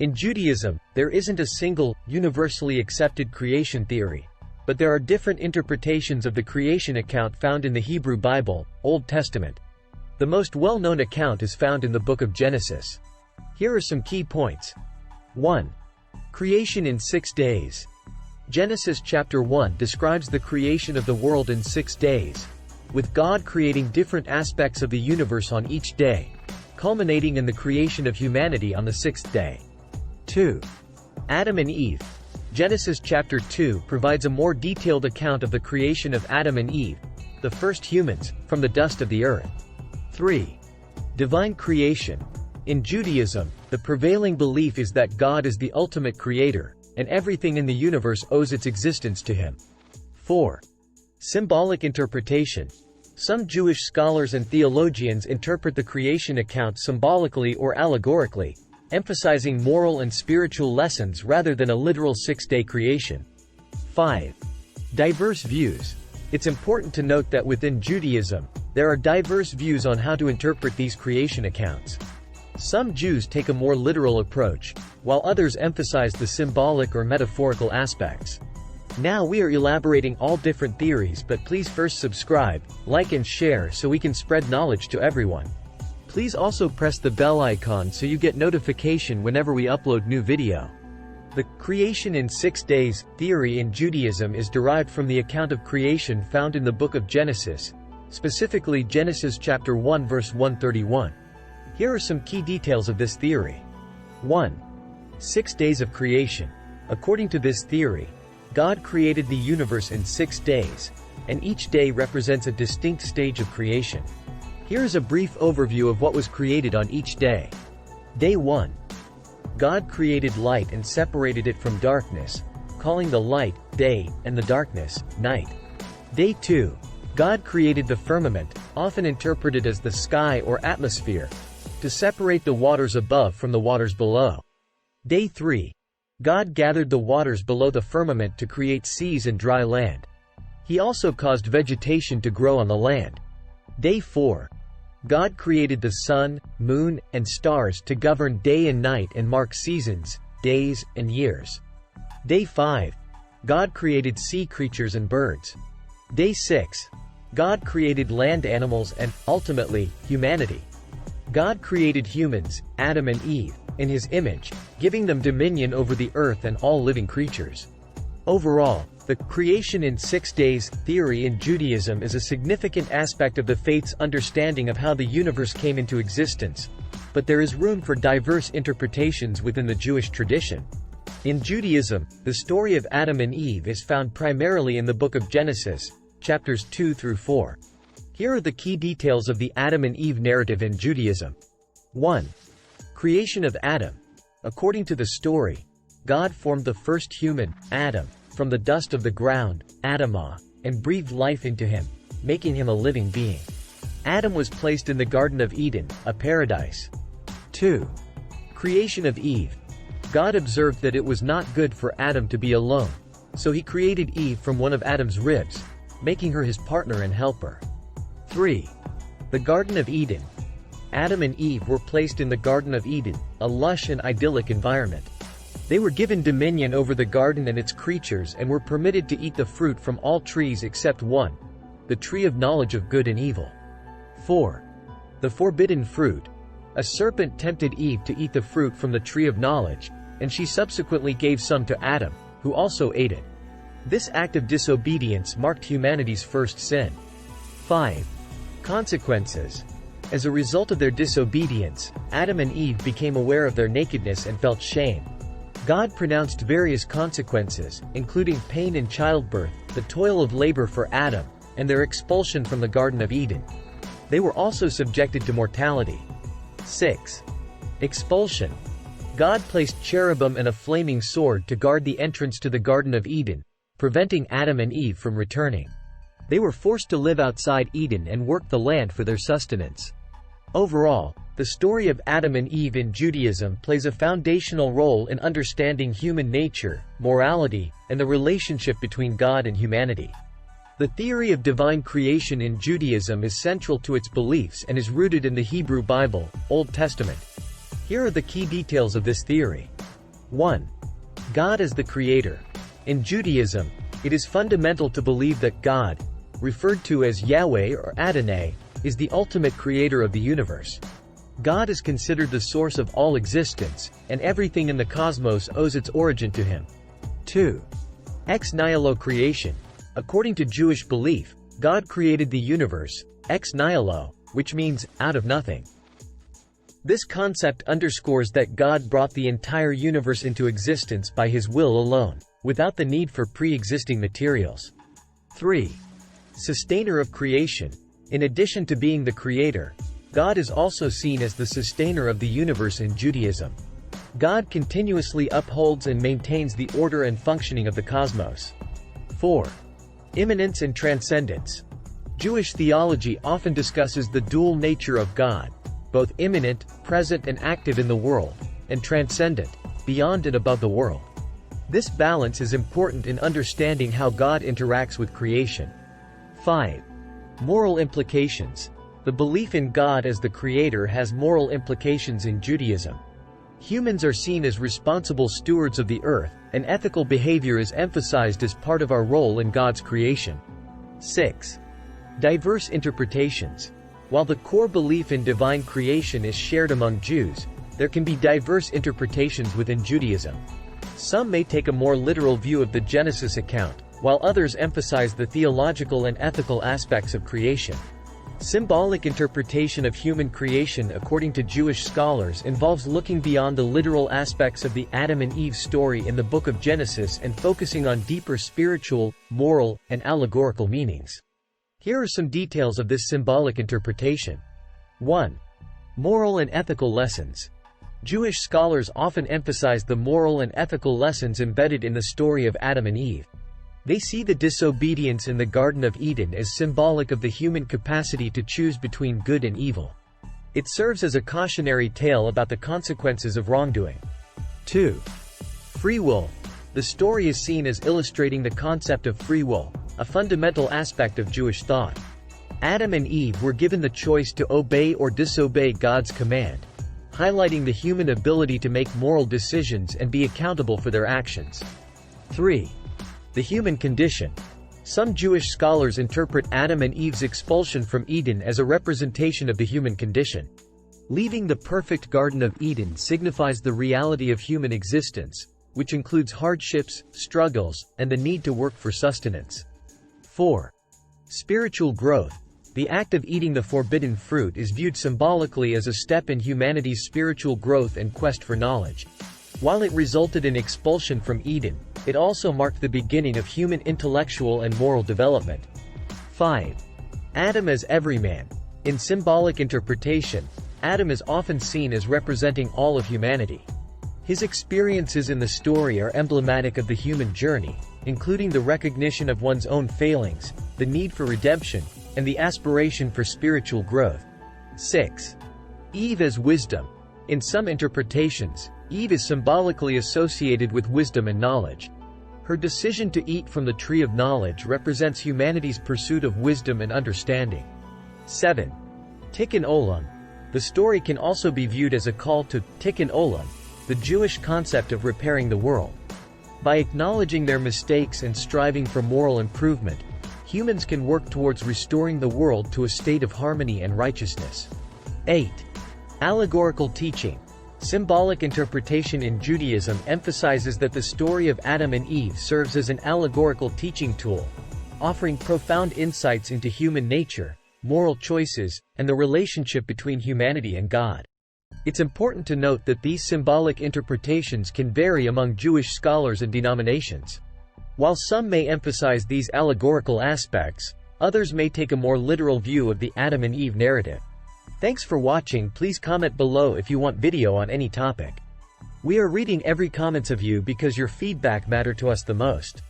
In Judaism, there isn't a single, universally accepted creation theory, but there are different interpretations of the creation account found in the Hebrew Bible, Old Testament. The most well-known account is found in the book of Genesis. Here are some key points. 1. Creation in 6 days. Genesis chapter 1 describes the creation of the world in 6 days, with God creating different aspects of the universe on each day, culminating in the creation of humanity on the 6th day. 2. Adam and Eve. Genesis chapter 2 provides a more detailed account of the creation of Adam and Eve, the first humans, from the dust of the earth. 3. Divine creation. In Judaism, the prevailing belief is that God is the ultimate creator, and everything in the universe owes its existence to him. 4. Symbolic interpretation. Some Jewish scholars and theologians interpret the creation account symbolically or allegorically, emphasizing moral and spiritual lessons rather than a literal 6-day creation. 5. Diverse views. It's important to note that within Judaism, there are diverse views on how to interpret these creation accounts. Some Jews take a more literal approach, while others emphasize the symbolic or metaphorical aspects. Now we are elaborating all different theories, but please first subscribe, like and share so we can spread knowledge to everyone. Please also press the bell icon so you get notification whenever we upload new video. The creation in 6 days theory in Judaism is derived from the account of creation found in the book of Genesis, specifically Genesis chapter 1 verse 131. Here are some key details of this theory. 1. 6 days of creation. According to this theory, God created the universe in 6 days, and each day represents a distinct stage of creation. Here is a brief overview of what was created on each day. Day 1. God created light and separated it from darkness, calling the light, day, and the darkness, night. Day 2. God created the firmament, often interpreted as the sky or atmosphere, to separate the waters above from the waters below. Day 3. God gathered the waters below the firmament to create seas and dry land. He also caused vegetation to grow on the land. Day 4. God created the sun, moon, and stars to govern day and night and mark seasons, days, and years. Day 5. God created sea creatures and birds. Day 6. God created land animals and, ultimately, humanity. God created humans, Adam and Eve, in his image, giving them dominion over the earth and all living creatures. Overall, the creation in 6 days theory in Judaism is a significant aspect of the faith's understanding of how the universe came into existence, but there is room for diverse interpretations within the Jewish tradition. In Judaism, the story of Adam and Eve is found primarily in the book of Genesis, chapters 2 through 4. Here are the key details of the Adam and Eve narrative in Judaism. 1. Creation of Adam. According to the story, God formed the first human, Adam, from the dust of the ground, Adamah, and breathed life into him, making him a living being. Adam was placed in the Garden of Eden, a paradise. 2. Creation of Eve. God observed that it was not good for Adam to be alone, so he created Eve from one of Adam's ribs, making her his partner and helper. 3. The Garden of Eden. Adam and Eve were placed in the Garden of Eden, a lush and idyllic environment. They were given dominion over the garden and its creatures and were permitted to eat the fruit from all trees except one, the tree of knowledge of good and evil. 4. The forbidden fruit. A serpent tempted Eve to eat the fruit from the tree of knowledge, and she subsequently gave some to Adam, who also ate it. This act of disobedience marked humanity's first sin. 5. Consequences. As a result of their disobedience, Adam and Eve became aware of their nakedness and felt shame. God pronounced various consequences, including pain in childbirth, the toil of labor for Adam, and their expulsion from the Garden of Eden. They were also subjected to mortality. 6. Expulsion. God placed cherubim and a flaming sword to guard the entrance to the Garden of Eden, preventing Adam and Eve from returning. They were forced to live outside Eden and work the land for their sustenance. Overall, the story of Adam and Eve in Judaism plays a foundational role in understanding human nature, morality, and the relationship between God and humanity. The theory of divine creation in Judaism is central to its beliefs and is rooted in the Hebrew Bible, Old Testament. Here are the key details of this theory. 1. God as the Creator. In Judaism, it is fundamental to believe that God, referred to as Yahweh or Adonai, is the ultimate creator of the universe. God is considered the source of all existence, and everything in the cosmos owes its origin to him. 2. Ex nihilo creation. According to Jewish belief, God created the universe, ex nihilo, which means, out of nothing. This concept underscores that God brought the entire universe into existence by his will alone, without the need for pre-existing materials. 3. Sustainer of creation. In addition to being the creator, God is also seen as the sustainer of the universe in Judaism. God continuously upholds and maintains the order and functioning of the cosmos. 4. Immanence and transcendence. Jewish theology often discusses the dual nature of God, both immanent, present and active in the world, and transcendent, beyond and above the world. This balance is important in understanding how God interacts with creation. 5. Moral implications. The belief in God as the creator has moral implications in Judaism. Humans are seen as responsible stewards of the earth, and ethical behavior is emphasized as part of our role in God's creation. 6. Diverse interpretations. While the core belief in divine creation is shared among Jews, there can be diverse interpretations within Judaism. Some may take a more literal view of the Genesis account, while others emphasize the theological and ethical aspects of creation. Symbolic interpretation of human creation according to Jewish scholars involves looking beyond the literal aspects of the Adam and Eve story in the book of Genesis and focusing on deeper spiritual, moral, and allegorical meanings. Here are some details of this symbolic interpretation. 1. Moral and ethical lessons. Jewish scholars often emphasize the moral and ethical lessons embedded in the story of Adam and Eve. They see the disobedience in the Garden of Eden as symbolic of the human capacity to choose between good and evil. It serves as a cautionary tale about the consequences of wrongdoing. 2. Free will. The story is seen as illustrating the concept of free will, a fundamental aspect of Jewish thought. Adam and Eve were given the choice to obey or disobey God's command, highlighting the human ability to make moral decisions and be accountable for their actions. 3. The human condition. Some Jewish scholars interpret Adam and Eve's expulsion from Eden as a representation of the human condition. Leaving the perfect Garden of Eden signifies the reality of human existence, which includes hardships, struggles, and the need to work for sustenance. 4. Spiritual growth. The act of eating the forbidden fruit is viewed symbolically as a step in humanity's spiritual growth and quest for knowledge. While it resulted in expulsion from Eden, it also marked the beginning of human intellectual and moral development. 5. Adam as everyman. In symbolic interpretation, Adam is often seen as representing all of humanity. His experiences in the story are emblematic of the human journey, including the recognition of one's own failings, the need for redemption, and the aspiration for spiritual growth. 6. Eve as wisdom. In some interpretations, Eve is symbolically associated with wisdom and knowledge. Her decision to eat from the tree of knowledge represents humanity's pursuit of wisdom and understanding. 7. Tikkun Olam. The story can also be viewed as a call to Tikkun Olam, the Jewish concept of repairing the world. By acknowledging their mistakes and striving for moral improvement, humans can work towards restoring the world to a state of harmony and righteousness. 8. Allegorical teaching. Symbolic interpretation in Judaism emphasizes that the story of Adam and Eve serves as an allegorical teaching tool, offering profound insights into human nature, moral choices, and the relationship between humanity and God. It's important to note that these symbolic interpretations can vary among Jewish scholars and denominations. While some may emphasize these allegorical aspects, others may take a more literal view of the Adam and Eve narrative. Thanks for watching. Please comment below if you want video on any topic. We are reading every comments of you because your feedback matter to us the most.